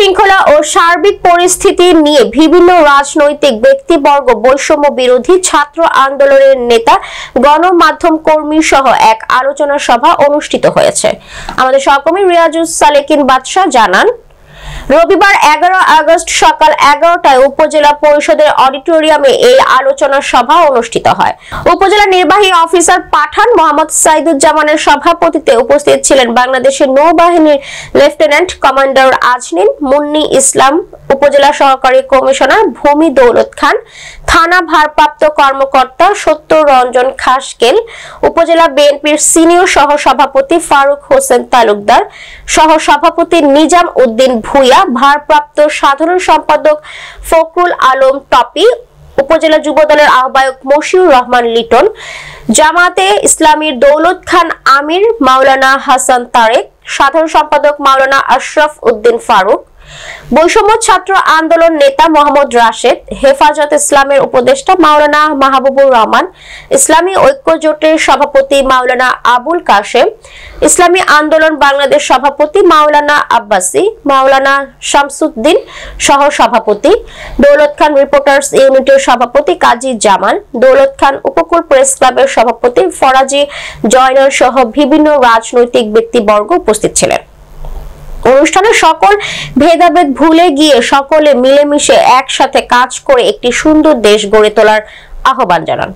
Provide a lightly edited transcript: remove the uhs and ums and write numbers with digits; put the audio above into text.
শৃঙ্খলা ও সার্বিক পরিস্থিতি নিয়ে বিভিন্ন রাজনৈতিক ব্যক্তিবর্গ, বৈষম্য বিরোধী ছাত্র আন্দোলনের নেতা, গণমাধ্যম কর্মী সহ এক আলোচনা সভা অনুষ্ঠিত হয়েছে। আমাদের সহকর্মী রিয়াজুস সালেকিন বাদশা জানান, রবিবার 11 আগস্ট সকাল 11টায় উপজেলা পরিষদের অডিটোরিয়ামে এই আলোচনা সভা অনুষ্ঠিত হয়। উপজেলা নির্বাহী অফিসার পাঠান মোহাম্মদ সাইদুজ্জামানের সভাপতিত্বে উপস্থিত ছিলেন বাংলাদেশের নৌবাহিনীর লেফটেন্যান্ট কমান্ডার আজনিন মুন্নি ইসলাম, উপজেলা সহকারী কমিশনার ভূমি দৌলত খান, থানা ভারপ্রাপ্ত কর্মকর্তা সত্য রঞ্জন খাসকেল, উপজেলা বিএনপির সিনিয়র সহসভাপতি ফারুক হোসেন তালুকদার, সহসভাপতি নিজাম উদ্দিন ভুইয়া, ভারপ্রাপ্ত সাধারণ সম্পাদক ফখরুল আলম টপি, উপজেলা যুবদলের আহ্বায়ক মশিউর রহমান লিটন, জামাতে ইসলামীর দৌলত খান আমির, মাওলানা হাসান তারেক, সাধারণ সম্পাদক মাওলানা আশরাফ উদ্দিন ফারুক, বৈষম্য ছাত্র আন্দোলন নেতা মোহাম্মদ রাশেদ, হেফাজত ইসলামের উপদেষ্টা মাওলানা মাহবুবুর রহমান, ইসলামী ঐক্য জোটের সভাপতি মাওলানা আবুল কাশেম, ইসলামী আন্দোলন বাংলাদেশ সভাপতি মাওলানা আব্বাসী, মাওলানা শামসুদ্দিন সহ সভাপতি, দৌলত খান রিপোর্টার্স ইউনিটের সভাপতি কাজী জামাল, দৌলত খান উপকূল প্রেস ক্লাবের সভাপতি ফরাজি জয়নাল সহ বিভিন্ন রাজনৈতিক ব্যক্তিবর্গ উপস্থিত ছিলেন। অনুষ্ঠানে সকল ভেদাভেদ ভুলে গিয়ে সকলে মিলেমিশে একসাথে কাজ করে একটি সুন্দর দেশ গড়ে তোলার আহ্বান জানান।